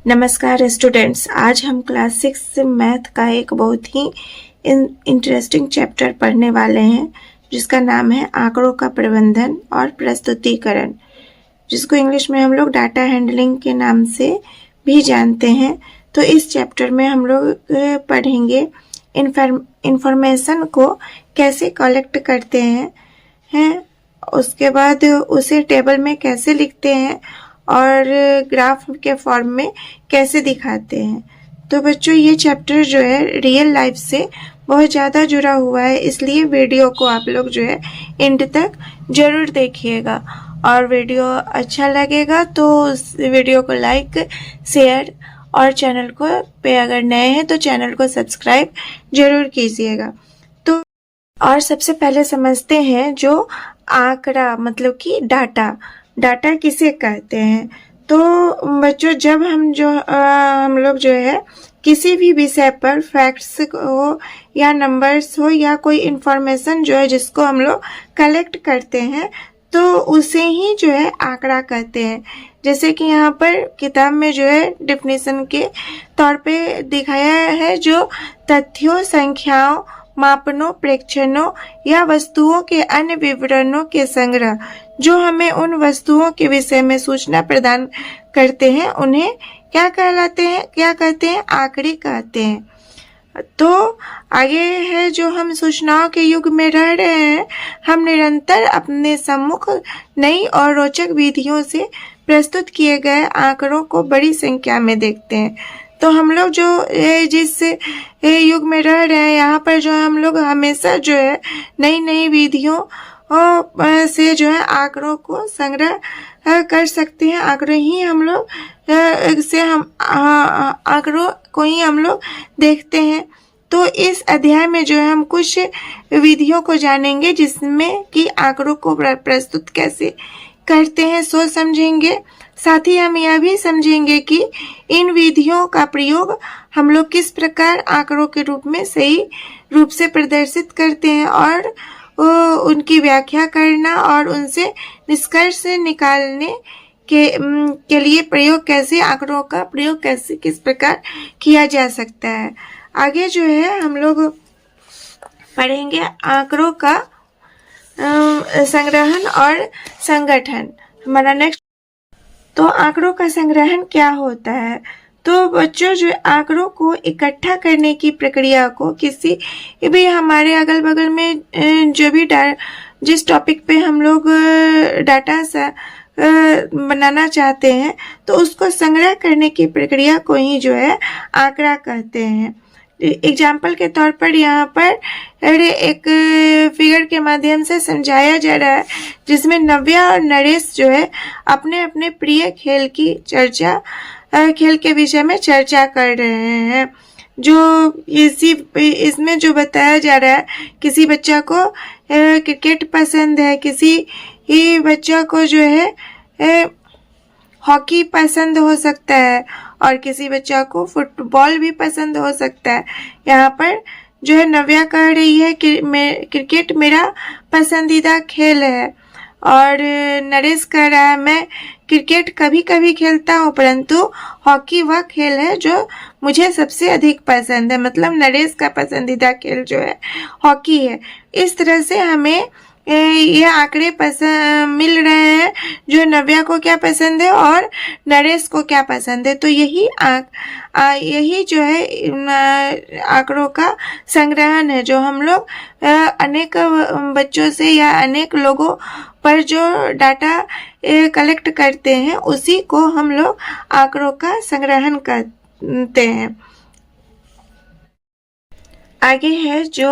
नमस्कार स्टूडेंट्स, आज हम क्लास 6 मैथ का एक बहुत ही इंटरेस्टिंग चैप्टर पढ़ने वाले हैं जिसका नाम है आंकड़ों का प्रबंधन और प्रस्तुतिकरण, जिसको इंग्लिश में हम लोग डाटा हैंडलिंग के नाम से भी जानते हैं। तो इस चैप्टर में हम लोग पढ़ेंगे इंफॉर्मेशन को कैसे कलेक्ट करते हैं, उसके बाद उसे टेबल में कैसे लिखते हैं और ग्राफ के फॉर्म में कैसे दिखाते हैं। तो बच्चों, ये चैप्टर जो है रियल लाइफ से बहुत ज़्यादा जुड़ा हुआ है, इसलिए वीडियो को आप लोग जो है एंड तक ज़रूर देखिएगा। और वीडियो अच्छा लगेगा तो उस वीडियो को लाइक, शेयर और चैनल को पे अगर नए हैं तो चैनल को सब्सक्राइब जरूर कीजिएगा। तो और सबसे पहले समझते हैं जो आंकड़ा मतलब कि डाटा किसे कहते हैं। तो बच्चों, जब हम लोग जो है किसी भी विषय पर फैक्ट्स हो या नंबर्स हो या कोई इंफॉर्मेशन जो है जिसको हम लोग कलेक्ट करते हैं तो उसे ही जो है आंकड़ा कहते हैं। जैसे कि यहाँ पर किताब में जो है डेफिनेशन के तौर पे दिखाया है, जो तथ्यों, संख्याओं, मापनों, प्रेक्षणों या वस्तुओं के अन्य विवरणों के संग्रह जो हमें उन वस्तुओं के विषय में सूचना प्रदान करते हैं, उन्हें क्या कहते हैं? आंकड़े कहते हैं। तो आगे है, जो हम सूचनाओं के युग में रह रहे हैं, हम निरंतर अपने सम्मुख नई और रोचक विधियों से प्रस्तुत किए गए आंकड़ों को बड़ी संख्या में देखते हैं। तो हम लोग जो जिस युग में रह रहे हैं, यहाँ पर जो हम लोग हमेशा जो है नई विधियों से जो है आंकड़ों को संग्रह कर सकते हैं। आंकड़ों को ही हम लोग देखते हैं। तो इस अध्याय में जो है हम कुछ विधियों को जानेंगे जिसमें कि आंकड़ों को प्रस्तुत कैसे करते हैं सो समझेंगे। साथ ही हम यह भी समझेंगे कि इन विधियों का प्रयोग हम लोग किस प्रकार आंकड़ों के रूप में सही रूप से प्रदर्शित करते हैं और उनकी व्याख्या करना और उनसे निष्कर्ष निकालने के लिए आंकड़ों का प्रयोग कैसे किस प्रकार किया जा सकता है। आगे जो है हम लोग पढ़ेंगे आंकड़ों का संग्रहण और संगठन। हमारा नेक्स्ट, तो आंकड़ों का संग्रहण क्या होता है? तो बच्चों, जो आंकड़ों को इकट्ठा करने की प्रक्रिया को किसी भी हमारे अगल बगल में जो भी जिस टॉपिक पे हम लोग डाटा बनाना चाहते हैं तो उसको संग्रह करने की प्रक्रिया को ही जो है आंकड़ा कहते हैं। एग्जाम्पल के तौर पर यहाँ पर एक फिगर के माध्यम से समझाया जा रहा है, जिसमें नव्या और नरेश जो है अपने अपने प्रिय खेल के विषय में चर्चा कर रहे हैं। जो इसमें जो बताया जा रहा है, किसी बच्चा को क्रिकेट पसंद है, किसी बच्चा को जो है हॉकी पसंद हो सकता है और किसी बच्चा को फुटबॉल भी पसंद हो सकता है। यहाँ पर जो है नव्या कह रही है कि क्रिकेट मेरा पसंदीदा खेल है और नरेश कह रहा है मैं क्रिकेट कभी कभी खेलता हूँ, परंतु हॉकी वह खेल है जो मुझे सबसे अधिक पसंद है। मतलब नरेश का पसंदीदा खेल जो है हॉकी है। इस तरह से हमें ये आंकड़े मिल रहे हैं, जो नव्या को क्या पसंद है और नरेश को क्या पसंद है। तो यही जो है आंकड़ों का संग्रहण है, जो हम लोग अनेक बच्चों से या अनेक लोगों पर जो डाटा कलेक्ट करते हैं उसी को हम लोग आंकड़ों का संग्रहण करते हैं। आगे है, जो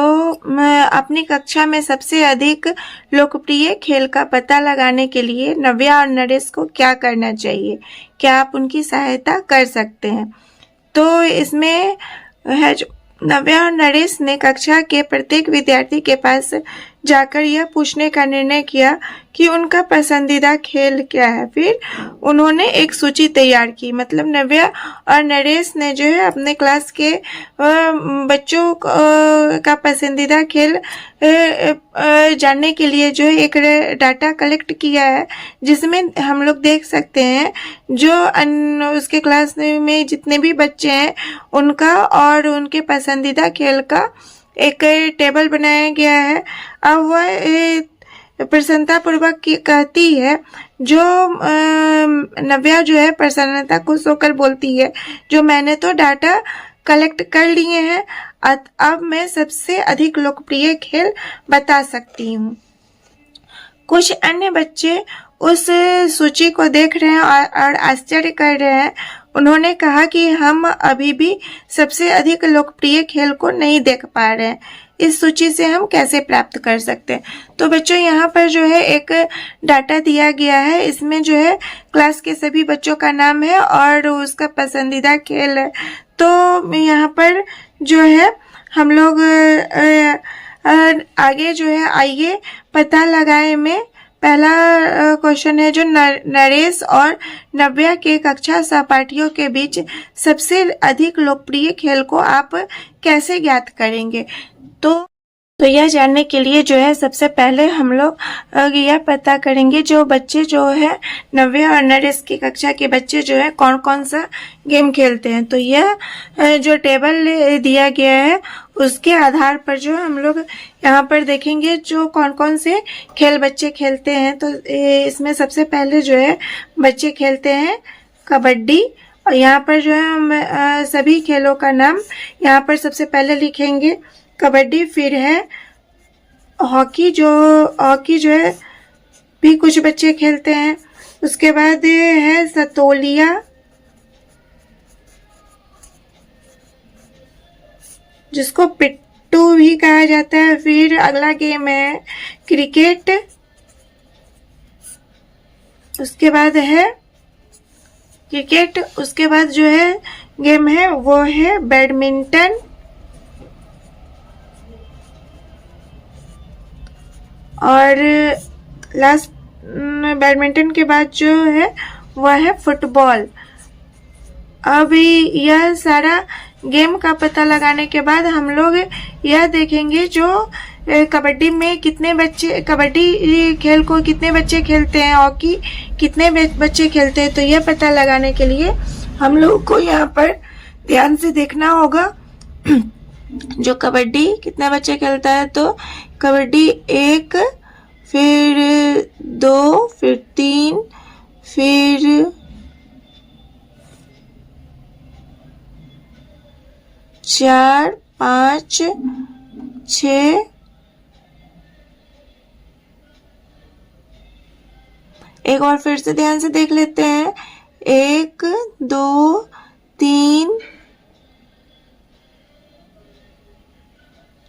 अपनी कक्षा में सबसे अधिक लोकप्रिय खेल का पता लगाने के लिए नव्या और नरेश को क्या करना चाहिए, क्या आप उनकी सहायता कर सकते हैं? तो इसमें है, जो नव्या और नरेश ने कक्षा के प्रत्येक विद्यार्थी के पास जाकर यह पूछने का निर्णय किया कि उनका पसंदीदा खेल क्या है। फिर उन्होंने एक सूची तैयार की, मतलब नव्या और नरेश ने जो है अपने क्लास के बच्चों का पसंदीदा खेल जानने के लिए जो है एक डाटा कलेक्ट किया है, जिसमें हम लोग देख सकते हैं जो उसके क्लास में जितने भी बच्चे हैं उनका और उनके पसंदीदा खेल का एक टेबल बनाया गया है। अब वह प्रसन्नतापूर्वक कहती है, जो नव्या जो है प्रसन्नता खुश होकर बोलती है, जो मैंने तो डाटा कलेक्ट कर लिए हैं, अब मैं सबसे अधिक लोकप्रिय खेल बता सकती हूँ। कुछ अन्य बच्चे उस सूची को देख रहे हैं और आश्चर्य कर रहे हैं। उन्होंने कहा कि हम अभी भी सबसे अधिक लोकप्रिय खेल को नहीं देख पा रहे हैं, इस सूची से हम कैसे प्राप्त कर सकते हैं। तो बच्चों यहाँ पर जो है एक डाटा दिया गया है, इसमें जो है क्लास के सभी बच्चों का नाम है और उसका पसंदीदा खेल है। तो यहाँ पर जो है हम लोग आगे जो है आइए पता लगाए में पहला क्वेश्चन है, जो नरेश और नव्या के कक्षा सहपाठियों के बीच सबसे अधिक लोकप्रिय खेल को आप कैसे ज्ञात करेंगे। तो यह जानने के लिए जो है सबसे पहले हम लोग यह पता करेंगे जो बच्चे जो है नव्या और नरेश की कक्षा के बच्चे जो है कौन कौन सा गेम खेलते हैं। तो यह जो टेबल दिया गया है उसके आधार पर जो हम लोग यहाँ पर देखेंगे जो कौन कौन से खेल बच्चे खेलते हैं। तो इसमें सबसे पहले जो है बच्चे खेलते हैं कबड्डी, और यहाँ पर जो है हम सभी खेलों का नाम यहाँ पर सबसे पहले लिखेंगे, कबड्डी। फिर है हॉकी जो है भी कुछ बच्चे खेलते हैं। उसके बाद है सतोलिया, जिसको पिट्टू भी कहा जाता है। फिर अगला गेम है क्रिकेट। उसके बाद है क्रिकेट, उसके बाद जो है गेम है वो है बैडमिंटन। और लास्ट बैडमिंटन के बाद जो है वह है फुटबॉल। अब यह सारा गेम का पता लगाने के बाद हम लोग यह देखेंगे जो कबड्डी में कितने बच्चे, कबड्डी खेल को कितने बच्चे खेलते हैं, हॉकी कितने बच्चे खेलते हैं। तो यह पता लगाने के लिए हम लोग को यहाँ पर ध्यान से देखना होगा जो कबड्डी कितने बच्चे खेलता है। तो कबड्डी 1, फिर 2, फिर 3, फिर 4, 5, 6, एक बार फिर से ध्यान से देख लेते हैं, 1, 2, 3,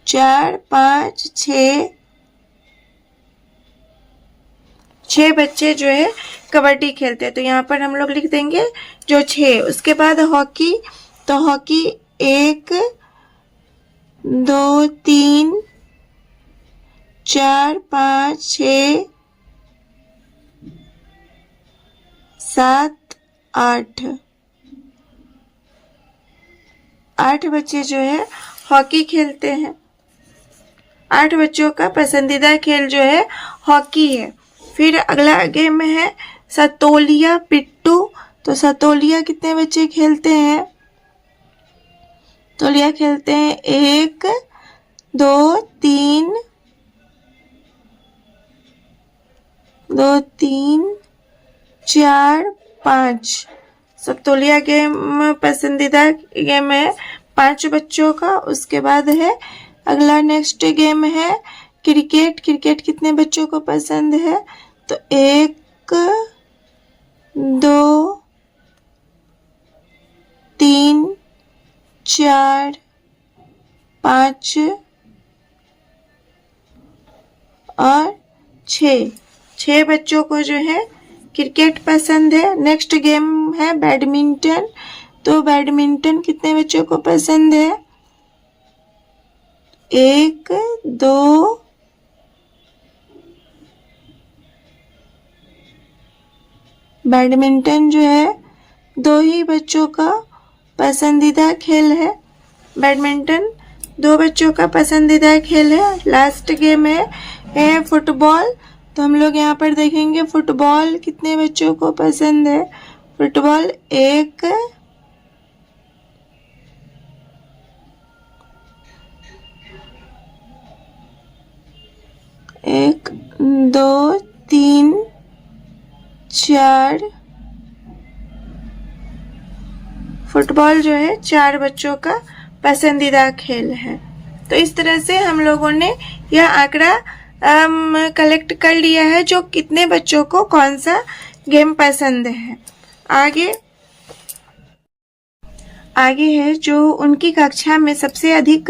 4, 5, 6 बच्चे जो है कबड्डी खेलते हैं। तो यहाँ पर हम लोग लिख देंगे जो 6। उसके बाद हॉकी, तो हॉकी 1, 2, 3, 4, 5, 6, 7, 8 बच्चे जो है हॉकी खेलते हैं। 8 बच्चों का पसंदीदा खेल जो है हॉकी है। फिर अगला गेम है सतोलिया पिट्टू। तो सतोलिया कितने बच्चे खेलते हैं? तोलिया खेलते हैं 1, 2, 3, 4, 5। सतोलिया गेम पसंदीदा गेम है 5 बच्चों का। उसके बाद है अगला नेक्स्ट गेम है क्रिकेट। क्रिकेट कितने बच्चों को पसंद है? तो 1, 2, 3, 4, 5 और 6 बच्चों को जो है क्रिकेट पसंद है। नेक्स्ट गेम है बैडमिंटन। तो बैडमिंटन कितने बच्चों को पसंद है? 1, 2, बैडमिंटन जो है 2 ही बच्चों का पसंदीदा खेल है। बैडमिंटन 2 बच्चों का पसंदीदा खेल है। लास्ट गेम है फुटबॉल। तो हम लोग यहाँ पर देखेंगे फुटबॉल कितने बच्चों को पसंद है। फुटबॉल 1 1 2 3 4 फुटबॉल जो है 4 बच्चों का पसंदीदा खेल है। तो इस तरह से हम लोगों ने यह आंकड़ा कलेक्ट कर लिया है जो कितने बच्चों को कौन सा गेम पसंद है। आगे है जो उनकी कक्षा में सबसे अधिक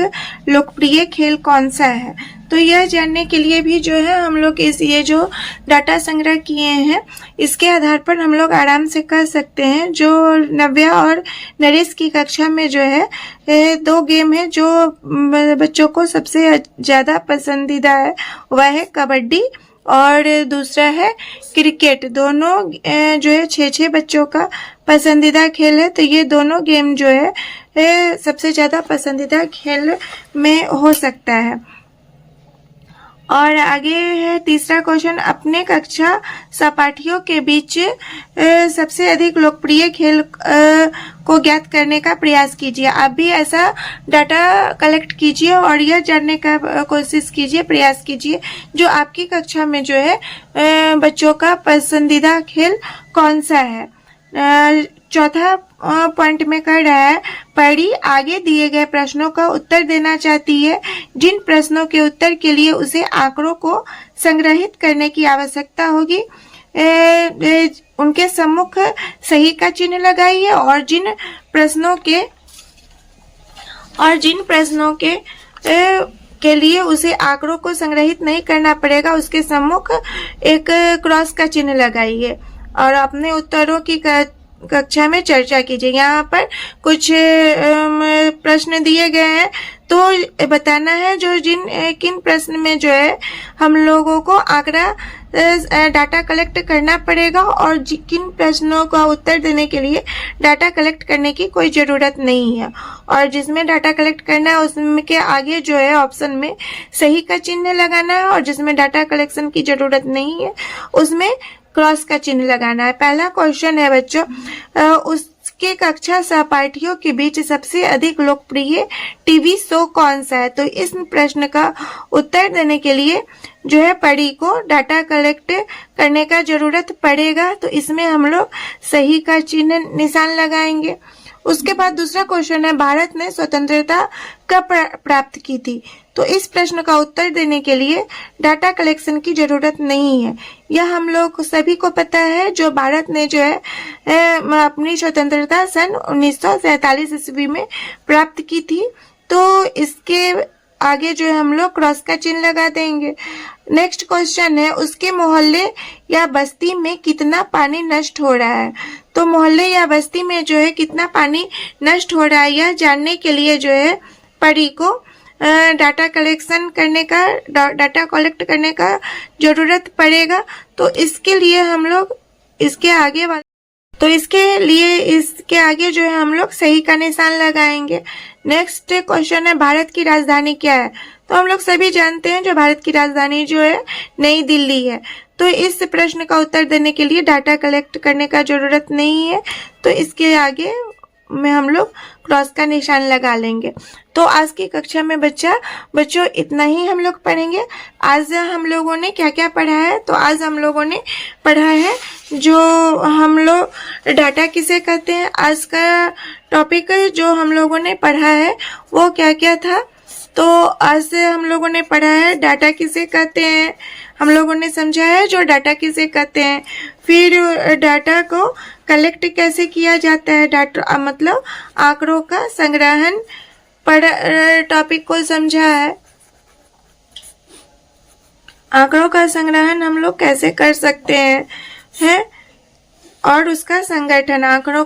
लोकप्रिय खेल कौन सा है। तो यह जानने के लिए भी जो है हम लोग ये जो डाटा संग्रह किए हैं इसके आधार पर हम लोग आराम से कर सकते हैं। जो नव्या और नरेश की कक्षा में जो है 2 गेम है जो बच्चों को सबसे ज़्यादा पसंदीदा है, वह है कबड्डी और दूसरा है क्रिकेट। दोनों जो है 6-6 बच्चों का पसंदीदा खेल है। तो ये दोनों गेम जो है सबसे ज़्यादा पसंदीदा खेल में हो सकता है। और आगे है तीसरा क्वेश्चन, अपने कक्षा सहपाठियों के बीच सबसे अधिक लोकप्रिय खेल को ज्ञात करने का प्रयास कीजिए। आप भी ऐसा डाटा कलेक्ट कीजिए और यह जानने का कोशिश कीजिए, प्रयास कीजिए जो आपकी कक्षा में जो है बच्चों का पसंदीदा खेल कौन सा है। चौथा पॉइंट में कर रहा है, पढ़ी आगे दिए गए प्रश्नों का उत्तर देना चाहती है। जिन प्रश्नों के उत्तर के लिए उसे आंकड़ों को संग्रहित करने की आवश्यकता होगी उनके सम्मुख सही का चिन्ह लगाइए और जिन प्रश्नों के लिए उसे आंकड़ों को संग्रहित नहीं करना पड़ेगा उसके सम्मुख एक क्रॉस का चिन्ह लगाइए और अपने उत्तरों की कक्षा में चर्चा कीजिए। यहाँ पर कुछ प्रश्न दिए गए हैं तो बताना है जो किन प्रश्न में जो है हम लोगों को आंकड़ा डाटा कलेक्ट करना पड़ेगा और किन प्रश्नों का उत्तर देने के लिए डाटा कलेक्ट करने की कोई ज़रूरत नहीं है। और जिसमें डाटा कलेक्ट करना है उसमें के आगे जो है ऑप्शन में सही का चिन्ह लगाना है और जिसमें डाटा कलेक्शन की ज़रूरत नहीं है उसमें क्रॉस का चिन्ह लगाना है। पहला क्वेश्चन है बच्चों, उसके कक्षा सहपाठियों के बीच सबसे अधिक लोकप्रिय टीवी शो कौन सा है। तो इस प्रश्न का उत्तर देने के लिए जो है पढ़ी को डाटा कलेक्ट करने का जरूरत पड़ेगा। तो इसमें हम लोग सही का चिन्ह निशान लगाएंगे। उसके बाद दूसरा क्वेश्चन है, भारत ने स्वतंत्रता कब प्राप्त की थी। तो इस प्रश्न का उत्तर देने के लिए डाटा कलेक्शन की जरूरत नहीं है। यह हम लोग सभी को पता है जो भारत ने जो है अपनी स्वतंत्रता सन 1947 ईस्वी में प्राप्त की थी। तो इसके आगे जो है हम लोग क्रॉस का चिन्ह लगा देंगे। नेक्स्ट क्वेश्चन है, उसके मोहल्ले या बस्ती में कितना पानी नष्ट हो रहा है। तो मोहल्ले या बस्ती में जो है कितना पानी नष्ट हो रहा है यह जानने के लिए जो है पढ़ी को डाटा कलेक्ट करने का जरूरत पड़ेगा। तो इसके लिए हम लोग इसके आगे जो है हम लोग सही का निशान लगाएंगे। नेक्स्ट क्वेश्चन है, भारत की राजधानी क्या है। तो हम लोग सभी जानते हैं जो भारत की राजधानी जो है नई दिल्ली है। तो इस प्रश्न का उत्तर देने के लिए डाटा कलेक्ट करने का जरूरत नहीं है। तो इसके आगे में हम लोग क्रॉस का निशान लगा लेंगे। तो आज की कक्षा में बच्चों इतना ही हम लोग पढ़ेंगे। आज हम लोगों ने क्या क्या पढ़ा है। तो आज हम लोगों ने पढ़ा है जो हम लोग डाटा किसे कहते हैं। आज का टॉपिक जो हम लोगों ने पढ़ा है वो क्या क्या था। तो आज से हम लोगों ने पढ़ा है डाटा किसे कहते हैं, हम लोगों ने समझा है जो डाटा किसे कहते हैं, फिर डाटा को कलेक्ट कैसे किया जाता है, डाटा मतलब आंकड़ों का संग्रहण टॉपिक को समझा है। आंकड़ों का संग्रहण हम लोग कैसे कर सकते हैं और उसका संगठन, आंकड़ों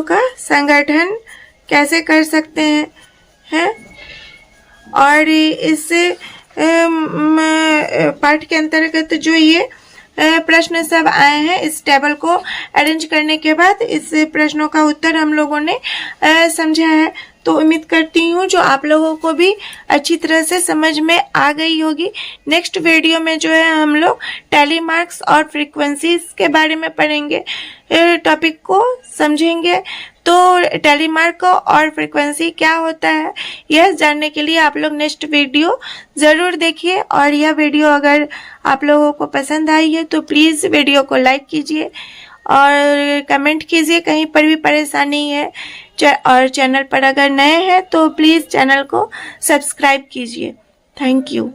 का संगठन कैसे कर सकते हैं और इससे पाठ के अंतर्गत जो ये प्रश्न सब आए हैं, इस टेबल को अरेंज करने के बाद इस प्रश्नों का उत्तर हम लोगों ने समझा है। तो उम्मीद करती हूँ जो आप लोगों को भी अच्छी तरह से समझ में आ गई होगी। नेक्स्ट वीडियो में जो है हम लोग टैली मार्क्स और फ्रीक्वेंसीज के बारे में पढ़ेंगे, टॉपिक को समझेंगे। तो टैली मार्क और फ्रीक्वेंसी क्या होता है यह जानने के लिए आप लोग नेक्स्ट वीडियो ज़रूर देखिए। और यह वीडियो अगर आप लोगों को पसंद आई है तो प्लीज़ वीडियो को लाइक कीजिए और कमेंट कीजिए कहीं पर भी परेशानी है। और चैनल पर अगर नए हैं तो प्लीज़ चैनल को सब्सक्राइब कीजिए। Thank you.